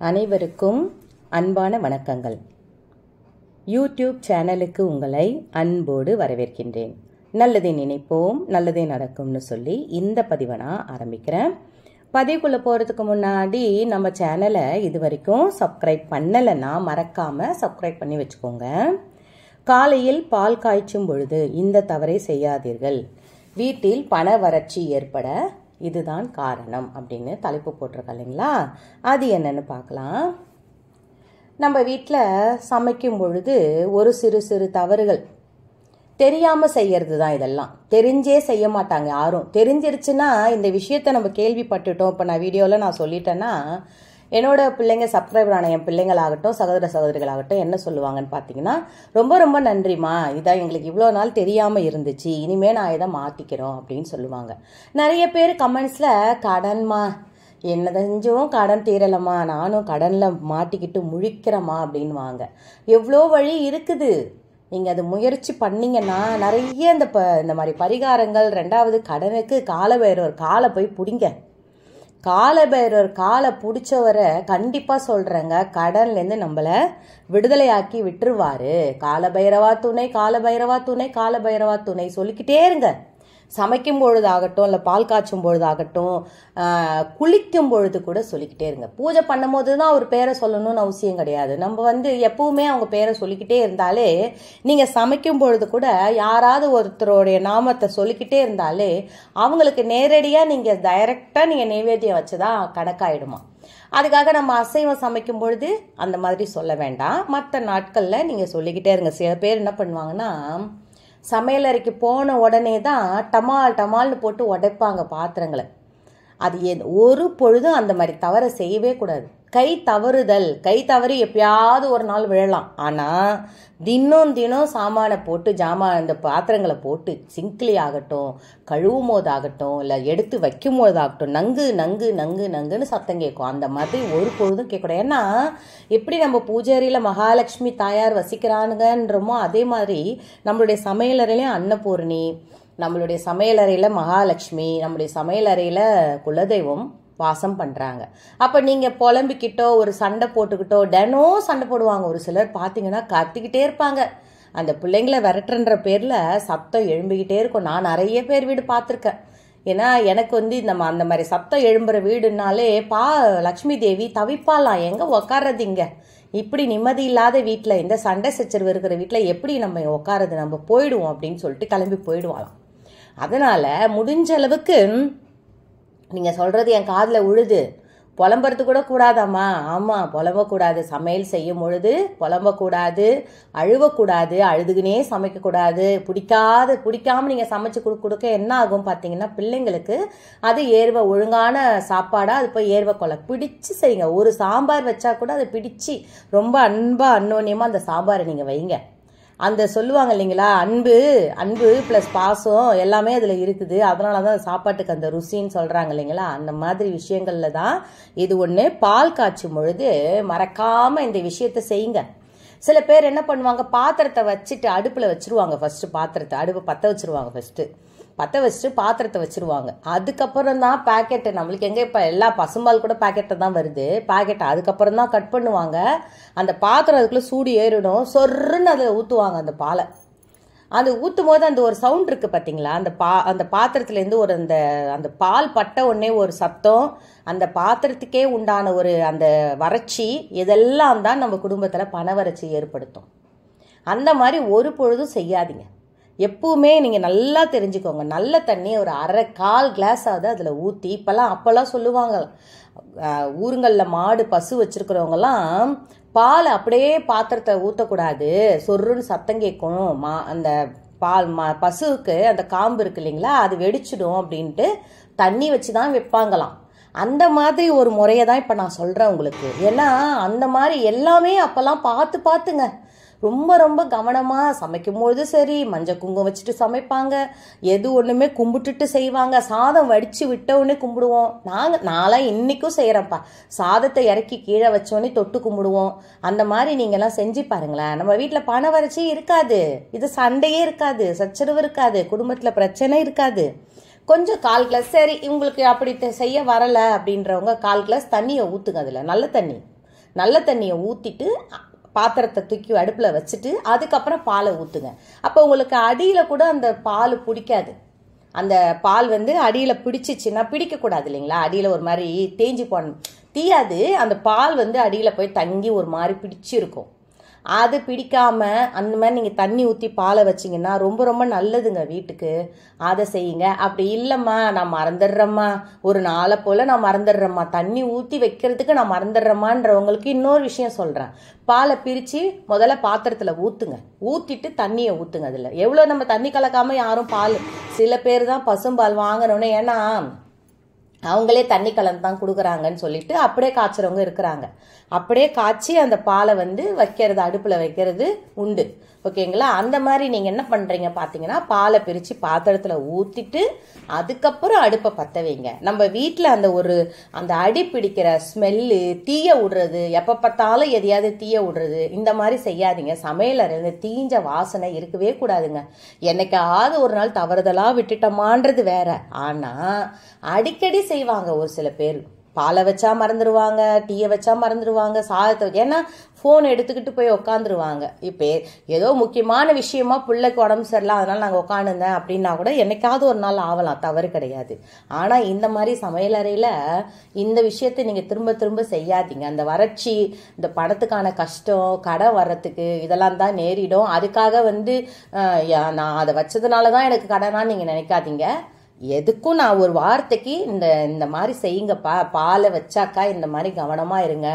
அனைவருக்கும் அன்பான வணக்கங்கள். யூடியூப் சேனலுக்கு உங்களை அன்போடு வரவேற்கின்றேன். நல்லதை நினைப்போம், நல்லதே நடக்கும்னு சொல்லி இந்த பதிவை நான் ஆரம்பிக்கிறேன். பதிவுக்குள்ளே போகிறதுக்கு முன்னாடி நம்ம சேனலை இது வரைக்கும் சப்ஸ்கிரைப் பண்ணலைன்னா மறக்காமல் சப்ஸ்கிரைப் பண்ணி வச்சுக்கோங்க. காலையில் பால் காய்ச்சும் பொழுது இந்த தவறை செய்யாதீர்கள். வீட்டில் பண வறட்சி ஏற்பட இதுதான் காரணம் அப்படின்னு தலைப்பு போட்டிருக்க இல்லைங்களா? அது என்னன்னு பார்க்கலாம். நம்ம வீட்டில் சமைக்கும் பொழுது ஒரு சிறு சிறு தவறுகள் தெரியாமல் செய்யறது தான். இதெல்லாம் தெரிஞ்சே செய்ய மாட்டாங்க யாரும். தெரிஞ்சிருச்சுன்னா இந்த விஷயத்த நம்ம கேள்விப்பட்டுட்டோம். இப்போ நான் வீடியோவில் நான் சொல்லிட்டேன்னா என்னோட பிள்ளைங்க சப்ஸ்கிரைபர் ஆன என் பிள்ளைங்களாகட்டும் சகோதர சகோதரிகளாகட்டும் என்ன சொல்லுவாங்கன்னு பார்த்தீங்கன்னா, ரொம்ப ரொம்ப நன்றிம்மா, இதான் எங்களுக்கு இவ்வளோ நாள் தெரியாமல் இருந்துச்சு, இனிமேல் நான் இதை மாற்றிக்கிறோம் அப்படின்னு சொல்லுவாங்க. நிறைய பேர் கமெண்ட்ஸில் கடன்மா என்ன செஞ்சும் கடன் தீரலம்மா, நானும் கடனில் மாட்டிக்கிட்டு முழிக்கிறேம்மா அப்படின்வாங்க. எவ்வளோ வழி இருக்குது. நீங்கள் அது முயற்சி பண்ணிங்கன்னா நிறைய இந்த மாதிரி பரிகாரங்கள். ரெண்டாவது, கடனுக்கு காலபைரவர் காலை போய் பிடிங்க. காலபைரவர் காலை பிடிச்சவரை கண்டிப்பாக சொல்கிறேங்க, கடன்லேருந்து நம்மளை விடுதலையாக்கி விட்டுருவாரு. காலபைரவா துணை, காலபைரவா துணை, காலபைரவா துணை சொல்லிக்கிட்டே இருங்க. சமைக்கும் பொழுதாகட்டும், இல்லை பால் காய்ச்சும் பொழுதாகட்டும், குளிக்கும் பொழுது கூட சொல்லிக்கிட்டே இருங்க. பூஜை பண்ணும் போது தான் அவர் பேரை சொல்லணும்னு அவசியம் கிடையாது. நம்ம எப்பவுமே அவங்க பேரை சொல்லிக்கிட்டே இருந்தாலே, நீங்கள் சமைக்கும் பொழுது கூட யாராவது ஒருத்தருடைய நாமத்தை சொல்லிக்கிட்டே இருந்தாலே அவங்களுக்கு நேரடியாக நீங்கள் டைரக்டாக நீங்கள் நைவேத்தியம் வச்சுதான் கணக்காயிடுமா. அதுக்காக நம்ம அசைவம் சமைக்கும் பொழுது அந்த மாதிரி சொல்ல வேண்டாம். மற்ற நாட்களில் நீங்கள் சொல்லிக்கிட்டே இருங்க. சில பேர் என்ன பண்ணுவாங்கன்னா, சமையலறைக்கு போன உடனே தான் டமால் டமால்னு போட்டு உடைப்பாங்க பாத்திரங்களை. அது ஒரு பொழுதும் அந்த மாதிரி தவறை செய்யவே கூடாது. கை தவறி எப்பயாவது ஒரு நாள் விழலாம். ஆனால் தினம் சாமானை போட்டு இந்த பாத்திரங்களை போட்டு சிங்க்லி ஆகட்டும், கழுவும் போதாகட்டும், இல்லை எடுத்து வைக்கும் போதாகட்டும் நங்கு நங்கு நங்கு நங்குன்னு சத்தம் கேட்கும். அந்த மாதிரி ஒரு பொழுதும் கேட்கக்கூடாது. ஏன்னா எப்படி நம்ம பூஜாரியில் மகாலட்சுமி தாயார் வசிக்கிறானுங்கன்றமோ அதே மாதிரி நம்மளுடைய சமையலறையிலையும் அன்னபூர்ணி, நம்மளுடைய சமையலறையில் மகாலட்சுமி, நம்மளுடைய சமையலறையில் குலதெய்வம் வாசம் பண்ணுறாங்க. அப்போ நீங்கள் புலம்பிக்கிட்டோ ஒரு சண்டை போட்டுக்கிட்டோ தினம் சண்டை போடுவாங்க. ஒரு சிலர் பார்த்தீங்கன்னா கத்திக்கிட்டே இருப்பாங்க. அந்த பிள்ளைங்களை விரட்டுன்ற பேரில் சத்தம் எழும்பிக்கிட்டே இருக்கும். நான் நிறைய பேர் வீடு பார்த்துருக்கேன். ஏன்னா எனக்கு நம்ம அந்த மாதிரி சத்தம் எழும்புற வீடுனாலே லக்ஷ்மி தேவி தவிப்பாலாம், எங்கே உக்காறது இங்கே, இப்படி நிம்மதி இல்லாத வீட்டில், இந்த சண்டை சச்சரவு இருக்கிற வீட்டில் எப்படி நம்ம உட்காரது, நம்ம போயிடுவோம் அப்படின்னு சொல்லிட்டு கிளம்பி போயிடுவாங்களாம். அதனால் முடிஞ்ச அளவுக்கு நீங்கள் சொல்கிறது என் காதில் உழுது, புலம்புறது கூட கூடாதாம்மா. ஆமாம், புலம்பக்கூடாது. சமையல் செய்யும் பொழுது புலம்பக்கூடாது, அழுவக்கூடாது, அழுதுகுனே சமைக்கக்கூடாது. பிடிக்காமல் நீங்கள் சமைச்சு கொடுக்க என்ன ஆகும் பார்த்தீங்கன்னா, பிள்ளைங்களுக்கு அது ஒழுங்கான சாப்பாடாக அது போய் கொள்ள பிடிச்சு செய்யுங்க. ஒரு சாம்பார் வச்சா கூட அதை பிடிச்சி ரொம்ப அன்பாக அன்னோன்யமாக அந்த சாம்பாரை நீங்கள் வைங்க. அந்த சொல்லுவாங்க இல்லைங்களா, அன்பு ப்ளஸ் பாசம் எல்லாமே அதில் இருக்குது. அதனால தான் சாப்பாட்டுக்கு அந்த ருசின்னு சொல்கிறாங்க இல்லைங்களா. அந்த மாதிரி விஷயங்களில் தான் இது ஒன்று. பால் காய்ச்சும் பொழுது மறக்காமல் இந்த விஷயத்தை செய்யுங்க. சில பேர் என்ன பண்ணுவாங்க, பாத்திரத்தை வச்சுட்டு அடுப்பில் வச்சுருவாங்க. ஃபஸ்ட்டு பாத்திரத்தை அடுப்பு பற்ற வச்சுருவாங்க. பற்ற வச்சுட்டு பாத்திரத்தை வச்சுருவாங்க. அதுக்கப்புறம் தான் பேக்கெட்டு, நம்மளுக்கு எங்கே இப்போ எல்லா பசும்பால் கூட பேக்கெட்டை தான் வருது, பேக்கெட்டை அதுக்கப்புறம் தான் கட் பண்ணுவாங்க. அந்த பாத்திரம் அதுக்குள்ளே சூடு ஏறிடும், சொர்ன்னு அதில் ஊற்றுவாங்க அந்த பாலை. அது ஊற்றும் போது அந்த ஒரு சவுண்ட் இருக்குது பார்த்தீங்களா, அந்த பாத்திரத்துலேருந்து ஒரு அந்த பால் பட்ட உடனே ஒரு சத்தம், அந்த பாத்திரத்துக்கே உண்டான ஒரு அந்த வறட்சி, இதெல்லாம் தான் நம்ம குடும்பத்தில் பண வறட்சி ஏற்படுத்தும். அந்த மாதிரி ஒரு பொழுதும் செய்யாதீங்க. எப்பவுமே நீங்கள் நல்லா தெரிஞ்சுக்கோங்க, நல்ல தண்ணி ஒரு கால் கிளாஸாவது அதில் ஊற்றி, அப்போல்லாம் சொல்லுவாங்க ஊருங்களில் மாடு பசு வச்சுருக்கிறவங்கலாம் பால் அப்படியே பாத்திரத்தை ஊற்றக்கூடாது, சொருன்னு சத்தம் கேட்கும், அந்த பசுவுக்கு அந்த காம்பு இருக்கு இல்லைங்களா, அது வெடிச்சிடும் அப்படின்ட்டு தண்ணி வச்சு தான் வைப்பாங்களாம். அந்த மாதிரி ஒரு முறையை தான் இப்போ நான் சொல்கிறேன் உங்களுக்கு. ஏன்னா அந்த மாதிரி எல்லாமே அப்போல்லாம் பார்த்துங்க. ரொம்ப ரொம்ப கவனமாக சமைக்கும்பொழுது சரி, மஞ்சள் குங்குமம் வச்சுட்டு சமைப்பாங்க. எது ஒன்றுமே கும்பிட்டுட்டு செய்வாங்க. சாதம் வடித்து விட்டவுடனே கும்பிடுவோம். நான்லாம் இன்றைக்கும் செய்கிறேன்ப்பா. சாதத்தை இறக்கி கீழே வச்சோடனே தொட்டு கும்பிடுவோம். அந்த மாதிரி நீங்கள்லாம் செஞ்சு பாருங்களேன். நம்ம வீட்டில் பண வறட்சி இருக்காது, இது சண்டையே இருக்காது, சச்சரவு இருக்காது, குடும்பத்தில் பிரச்சனை இருக்காது. கொஞ்சம் 1/4 கிளாஸ், சரி உங்களுக்கு அப்படி செய்ய வரலை அப்படின்றவங்க 1/4 கிளாஸ் தண்ணியை ஊற்றுங்க. அதில் நல்ல தண்ணி நல்ல தண்ணியை ஊற்றிட்டு பாத்திரத்தை தூக்கி அடுப்பில் வச்சுட்டு அதுக்கப்புறம் பாலை ஊற்றுங்க. அப்போ உங்களுக்கு அடியில் கூட அந்த பால் பிடிக்காது. அந்த பால் வந்து அடியில் பிடிச்சிச்சின்னா, பிடிக்கக்கூடாது இல்லைங்களா, அடியில் ஒரு மாதிரி தேஞ்சி தீயாது. அந்த பால் வந்து அடியில் போய் தங்கி ஒரு மாதிரி பிடிச்சிருக்கும். அது பிடிக்காம அந்த மாதிரி நீங்கள் தண்ணி ஊற்றி பாலை வச்சிங்கன்னா ரொம்ப ரொம்ப நல்லதுங்க வீட்டுக்கு. அதை செய்யுங்க. அப்படி இல்லைம்மா நான் மறந்துடுறேம்மா, ஒரு நாளை போல் நான் மறந்துடுறேம்மா, தண்ணி ஊற்றி வைக்கிறதுக்கு நான் மறந்துடுறேம்மான்றவங்களுக்கு இன்னொரு விஷயம் சொல்கிறேன். பாலை பிரித்து முதல்ல பாத்திரத்தில் ஊற்றுங்க. ஊற்றிட்டு தண்ணியை ஊற்றுங்க. அதில் எவ்வளோ நம்ம தண்ணி கலக்காமல் யாரும் பால், சில பேர் தான் பசும்பால் வாங்கணுன்னு, ஏன்னா அவங்களே தண்ணி கலந்து தான் கொடுக்குறாங்கன்னு சொல்லிட்டு அப்படியே காய்ச்சறவங்க இருக்கிறாங்க. அப்படியே காய்ச்சி அந்த பாலை வந்து வைக்கிறது, அடுப்பில் வைக்கிறது உண்டு. ஓகேங்களா? அந்த மாதிரி நீங்கள் என்ன பண்ணுறீங்க பார்த்தீங்கன்னா, பாலை பிரித்து பாத்திரத்தில் ஊற்றிட்டு அதுக்கப்புறம் அடுப்பை பற்ற வைங்க. நம்ம வீட்டில் அந்த அடி பிடிக்கிற ஸ்மெல்லு, தீய விடுறது, எப்போ பார்த்தாலும் எதையாவது தீய விடுறது, இந்த மாதிரி செய்யாதீங்க. சமையலறை இந்த தீஞ்ச வாசனை இருக்கவே கூடாதுங்க. என்னைக்காவது ஒரு நாள் தவறுதலாக விட்டுட்டோமான்றது வேற. ஆனால் அடிக்கடி செய்வாங்க ஒரு சில பேர். பாலை வச்சா மறந்துடுவாங்க, டீயை வச்சா மறந்துடுவாங்க, சாதத்தை, ஏன்னா ஃபோன் எடுத்துக்கிட்டு போய் உக்காந்துருவாங்க. இப்போ ஏதோ முக்கியமான விஷயமா பிள்ளைக்கு உடம்பு சரியில்லை அதனால நாங்கள் உட்காந்துருந்தேன் அப்படின்னா கூட என்னைக்காவது ஒரு நாள் ஆகலாம், தவறு கிடையாது. ஆனால் இந்த மாதிரி சமையலறையில் இந்த விஷயத்தை நீங்கள் திரும்ப திரும்ப செய்யாதீங்க. அந்த வறட்சி, இந்த பணத்துக்கான கஷ்டம், கடை வர்றதுக்கு இதெல்லாம் தான் நேரிடும். அதுக்காக வந்து நான் அதை வச்சதுனால தான் எனக்கு கடனான்னு நீங்கள் நினைக்காதீங்க. எதுக்கும் நான் ஒரு வார்த்தைக்கு இந்த மாதிரி செய்யுங்கப்பா, பாலை வச்சாக்கா இந்த மாதிரி கவனமாக இருங்க.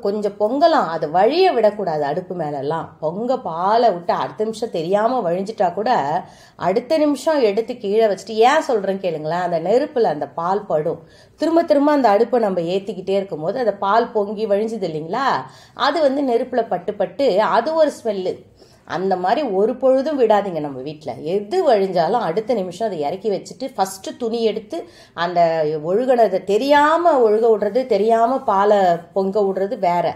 கொஞ்சம் பொங்கலாம், அதை வழிய விடக்கூடாது. அடுப்பு மேலெல்லாம் பாலை விட்டு அடுத்த நிமிஷம் தெரியாமல் வழிஞ்சிட்டா கூட அடுத்த நிமிஷம் எடுத்து கீழே வச்சுட்டு, ஏன் சொல்கிறேன்னு கேளுங்களேன், அந்த நெருப்பில் அந்த பால் படும். திரும்ப திரும்ப அந்த அடுப்பை நம்ம ஏற்றிக்கிட்டே இருக்கும்போது அந்த பால் பொங்கி வழிஞ்சுது இல்லைங்களா, அது வந்து நெருப்பில் பட்டு அது ஒரு ஸ்மெல்லு. அந்த மாதிரி ஒரு பொழுதும் விடாதீங்க. நம்ம வீட்டில் எது வழிஞ்சாலும் அடுத்த நிமிஷம் அதை இறக்கி வச்சுட்டு ஃபஸ்ட்டு துணி எடுத்து அந்த ஒழுகினதை தெரியாமல் ஒழுக விடுறது, தெரியாமல் பாலை பொங்க விடுறது வேற.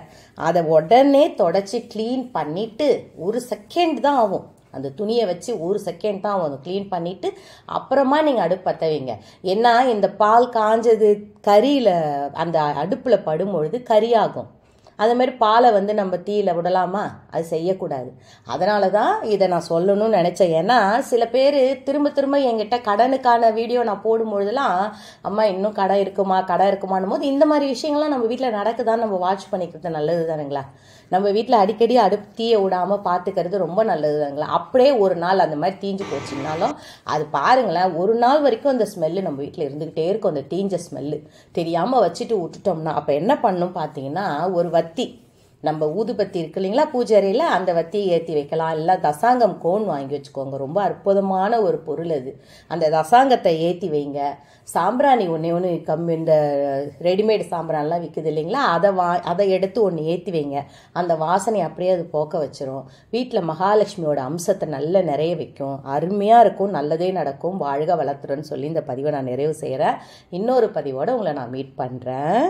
அதை உடனே தொடச்சி க்ளீன் பண்ணிவிட்டு, ஒரு செகண்ட் தான் ஆகும், அந்த துணியை வச்சு ஒரு செகண்ட் தான் ஆகும் க்ளீன் பண்ணிவிட்டு அப்புறமா நீங்கள் அடுப்பு பற்ற வைங்க. ஏன்னா இந்த பால் காஞ்சது கறியில் அந்த அடுப்பில் படும்பொழுது கறியாகும். அது மாதிரி பாலை வந்து நம்ம தீயில விடலாமா? அது செய்யக்கூடாது. அதனால தான் இதை நான் சொல்லணும்னு நினச்சேன். ஏன்னா சில பேர் திரும்ப திரும்ப என்கிட்ட கடனுக்கான வீடியோ நான் போடும்பொழுதுலாம், அம்மா இன்னும் கடை இருக்குமான்னும் போது இந்த மாதிரி விஷயங்கள்லாம் நம்ம வீட்டில் நடக்குதான்னு நம்ம வாட்ச் பண்ணிக்கிறது நல்லது தானுங்களா? நம்ம வீட்டில் அடிக்கடி அடுப்பு தீய விடாமல் பார்த்துக்கிறது ரொம்ப நல்லது தானுங்களா? அப்படியே ஒரு நாள் அந்த மாதிரி தீஞ்சு போச்சுன்னாலும் அது பாருங்களேன், ஒரு நாள் வரைக்கும் அந்த ஸ்மெல்லு நம்ம வீட்டில் இருந்துக்கிட்டே இருக்கும். அந்த தீஞ்ச ஸ்மெல்லு தெரியாமல் வச்சுட்டு விட்டுட்டோம்னா அப்போ என்ன பண்ணணும் பார்த்தீங்கன்னா, ஒரு வத்தி, நம்ம ஊதுபத்தி இருக்கு இல்லைங்களா பூஜை அறையில், அந்த வத்தியை ஏற்றி வைக்கலாம். இல்லை தசாங்கம் கோன் வாங்கி வச்சுக்கோங்க, ரொம்ப அற்புதமான ஒரு பொருள் அது. அந்த தசாங்கத்தை ஏற்றி வைங்க. சாம்பிராணி ஒன்று இந்த ரெடிமேடு சாம்பிரான்லாம் விற்குது இல்லைங்களா, அதை எடுத்து ஒன்று ஏற்றி வைங்க. அந்த வாசனை அப்படியே அது போக்க வச்சிரும். வீட்டில் மகாலட்சுமியோட அம்சத்தை நல்ல நிறைய வைக்கும். அருமையாக இருக்கும், நல்லதே நடக்கும், வாழ்க வளர்த்துறன்னு சொல்லி இந்த பதிவை நான் நிறைவு செய்கிறேன். இன்னொரு பதிவோடு உங்களை நான் மீட் பண்ணுறேன்.